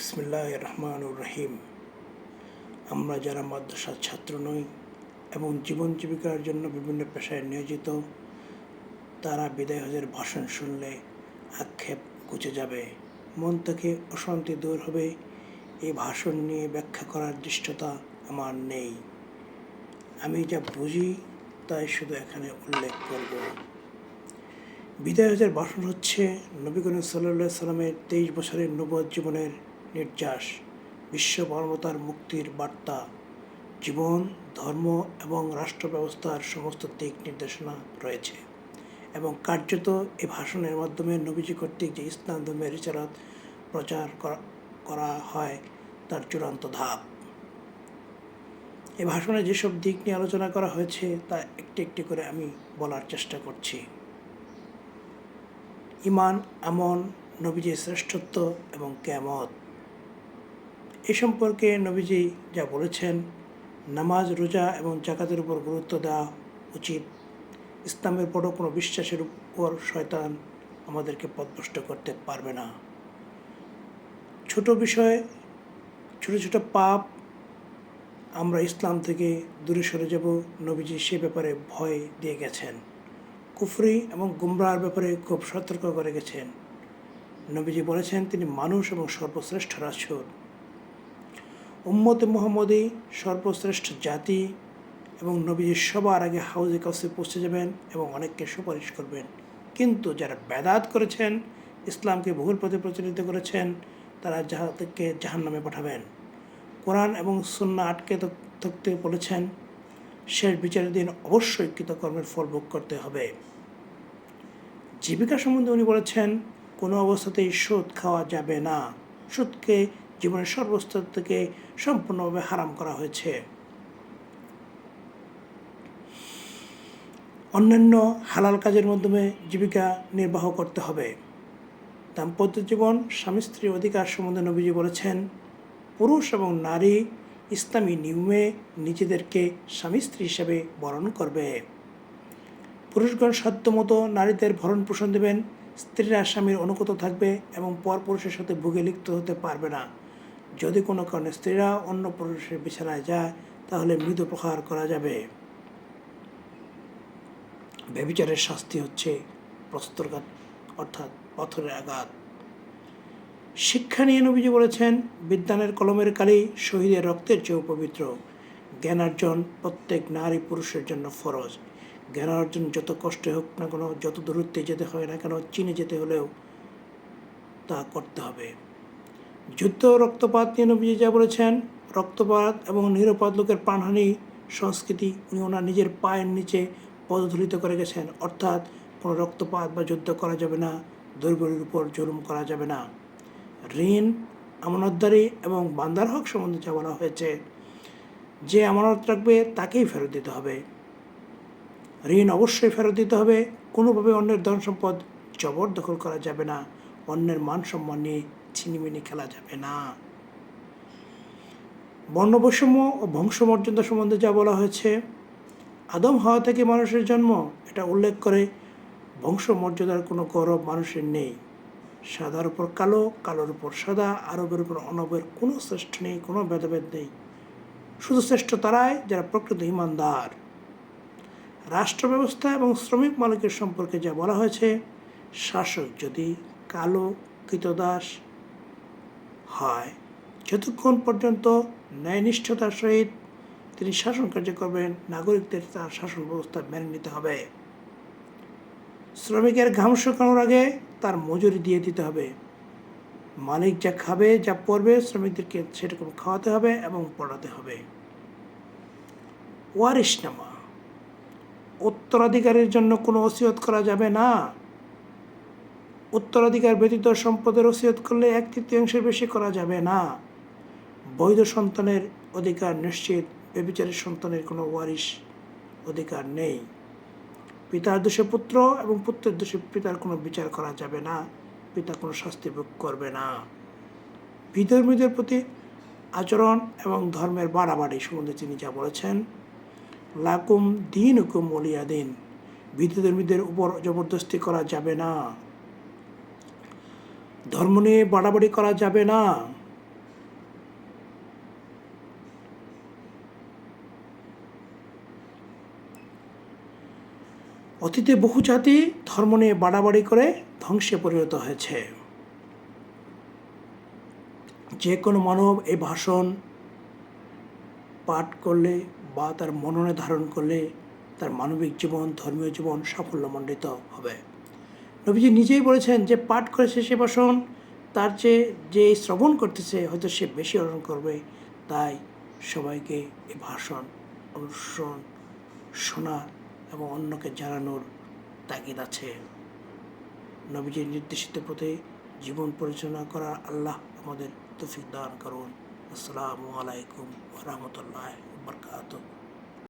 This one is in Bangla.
বিসমিল্লাহির রহমানির রহিম। আমরা যারা মাদ্রাসার ছাত্র নই এবং জীবন জীবিকার জন্য বিভিন্ন পেশায় নিয়োজিত, তারা বিদায় হজের ভাষণ শুনলে আক্ষেপ ঘুচে যাবে, মন থেকে অশান্তি দূর হবে। এই ভাষণ নিয়ে ব্যাখ্যা করার দৃষ্টতা আমার নেই। আমি যা বুঝি তাই শুধু এখানে উল্লেখ করব। বিদায় হজের ভাষণ হচ্ছে নবী করিম সাল্লাল্লাহু আলাইহি সাল্লামের 23 বছরের নবুয়ত জীবনের নির্যাস, বিশ্ব মানবতার মুক্তির বার্তা, জীবন, ধর্ম এবং রাষ্ট্র ব্যবস্থার সমস্ত দিক নির্দেশনা রয়েছে এবং কার্যত এই ভাষণের মাধ্যমে নবীজি কর্তৃক যে ইসলাম ধর্মের রিসালাত প্রচার করা হয় তার চূড়ান্ত ধাপ। এই ভাষণে যেসব দিক নিয়ে আলোচনা করা হয়েছে তা একটি একটি করে আমি বলার চেষ্টা করছি। ঈমান, আমন, নবীজির শ্রেষ্ঠত্ব এবং কিয়ামত। এ সম্পর্কে নবীজি যা বলেছেন, নামাজ, রোজা এবং জাকাতের উপর গুরুত্ব দেওয়া উচিত। ইসলামের বড় কোনো বিশ্বাসের উপর শয়তান আমাদেরকে পথভ্রষ্ট করতে পারবে না। ছোট বিষয়ে ছোট ছোট পাপ আমরা ইসলাম থেকে দূরে সরে যাব, নবীজি সে ব্যাপারে ভয় দিয়ে গেছেন। কুফরি এবং গুমরাহর ব্যাপারে খুব সতর্ক করে গেছেন। নবীজি বলেছেন তিনি মানুষ এবং সর্বশ্রেষ্ঠ রাসূল। উম্মতে মুহাম্মদী সর্বশ্রেষ্ঠ জাতি এবং নবীজি সবার আগে হাউজে কাউসে পৌঁছে যাবেন এবং অনেককে সুপারিশ করবেন। কিন্তু যারা বেদাত করেছেন, ইসলামকে ভুল পথে প্রচলিত করেছেন, তারা তাদেরকে জাহান্নামে পাঠাবেন। কোরআন এবং সুন্নাহ আটকে থাকতে বলেছেন। শেষ বিচারের দিন অবশ্যই কৃতকর্মের ফল ভোগ করতে হবে। জীবিকা সম্বন্ধে উনি বলেছেন কোনো অবস্থাতেই সুদ খাওয়া যাবে না। সুদকে জীবনের সর্বস্তর থেকে সম্পূর্ণভাবে হারাম করা হয়েছে। অন্যান্য হালাল কাজের মাধ্যমে জীবিকা নির্বাহ করতে হবে। দাম্পত্য জীবন, স্বামী স্ত্রীর অধিকার সম্বন্ধে নবীজি বলেছেন পুরুষ এবং নারী ইসলামী নিয়মে নিজেদেরকে স্বামী স্ত্রী হিসেবে বরণ করবে। পুরুষগণ সাধ্যমতো নারীদের ভরণ পোষণ দেবেন। স্ত্রীরা স্বামীর অনুগত থাকবে এবং পর পুরুষের সাথে ভোগে লিপ্ত হতে পারবে না। যদি কোনো কারণে স্ত্রীরা অন্য পুরুষের বিছানায় যায় তাহলে মৃদু প্রহার করা যাবে। ব্যভিচারের শাস্তি হচ্ছে প্রস্তরঘাত অর্থাৎ পাথরের আঘাত। শিক্ষা নিয়ে নবীজি বলেছেন বিদ্যানের কলমের কালি শহীদের রক্তের চেয়েও পবিত্র। জ্ঞানার্জন প্রত্যেক নারী পুরুষের জন্য ফরজ। জ্ঞানার্জন যত কষ্ট হোক না কেন, যত দূরত্বে যেতে হয় না কেন, চীনে যেতে হলেও তা করতে হবে। যুদ্ধ রক্তপাত নিয়ে নবীজি যা বলেছেন, রক্তপাত এবং নিরপরাধ লোকের প্রাণহানি সংস্কৃতি উনি ওনার নিজের পায়ের নিচে পদধূলিত করে গেছেন। অর্থাৎ কোনো রক্তপাত বা যুদ্ধ করা যাবে না, দুর্বলের উপর জুলুম করা যাবে না। ঋণ, আমানতদারি এবং বান্দার হক সম্বন্ধে যা বলা হয়েছে, যে আমানত রাখবে তাকেই ফেরত দিতে হবে। ঋণ অবশ্যই ফেরত দিতে হবে। কোনোভাবে অন্যের ধন সম্পদ জবরদখল করা যাবে না। অন্যের মান সম্মান নিয়ে ছিনিমিনি খেলা যাবে না। বর্ণবৈষম্য ও বংশমর্যাদা সম্বন্ধে যা বলা হয়েছে, আদম হাওয়া থেকে মানুষের জন্ম, এটা উল্লেখ করে বংশমর্যাদার কোনো গৌরব মানুষের নেই। সাদার উপর কালো, কালোর উপর সাদা, আরবের উপর অনবের কোনো শ্রেষ্ঠ নেই, কোনো ভেদাভেদ নেই। শুধু শ্রেষ্ঠ তারাই যারা প্রকৃত ঈমানদার। রাষ্ট্র ব্যবস্থা এবং শ্রমিক মালিকের সম্পর্কে যা বলা হয়েছে, শাসক যদি কালো কৃতদাস হয়, যতক্ষণ পর্যন্ত ন্যায়নিষ্ঠতার সহিত তিনি শাসন কার্য করবেন, নাগরিকদের তার শাসন ব্যবস্থা মেনে নিতে হবে। শ্রমিকের ঘাম শুকানোর আগে তার মজুরি দিয়ে দিতে হবে। মালিক যা খাবে, যা পরবে, শ্রমিকদেরকে সেরকম খাওয়াতে হবে এবং পড়াতে হবে। ওয়ারিশনামা, উত্তরাধিকারের জন্য কোনো ওসিয়ত করা যাবে না। উত্তরাধিকার ব্যতীত সম্পদের ওসিয়ত করলে 1/3 বেশি করা যাবে না। বৈধ সন্তানের অধিকার নিশ্চিত। ব্যভিচারী সন্তানের কোনো ওয়ারিশ অধিকার নেই। পিতার দোষে পুত্র এবং পুত্রের দোষে পিতার কোনো বিচার করা যাবে না। পিতা কোনো শাস্তি ভোগ করবে না। বিধর্মীদের প্রতি আচরণ এবং ধর্মের বাড়াবাড়ি সম্বন্ধে তিনি যা বলেছেন, লাকুম দীনুকুম ওয়ালিয়া দিন, বিধর্মীদের উপর জবরদস্তি করা যাবে না। ধর্ম নিয়ে বাড়াবাড়ি করা যাবে না। অতীতে বহু জাতি ধর্ম নিয়ে বাড়াবাড়ি করে ধ্বংসে পরিণত হয়েছে। যে কোনো মানব এই ভাষণ পাঠ করলে বা তার মননে ধারণ করলে তার মানবিক জীবন, ধর্মীয় জীবন সাফল্যমণ্ডিত হবে। নবীজি নিজেই বলেছেন যে পাঠ করেছে সে ভাষণ তার চেয়ে যে শ্রবণ করতেছে হয়তো সে বেশি অর্জন করবে। তাই সবাইকে এই ভাষণ অনুসরণ, শোনা এবং অন্যকে জানানোর তাগিদ আছে। নবীজির নির্দেশিত পথে জীবন পরিচালনা করার আল্লাহ আমাদের তৌফিক দান করুন। আসসালামু আলাইকুম ওয়া রাহমাতুল্লাহি ওয়া বারাকাতুহু।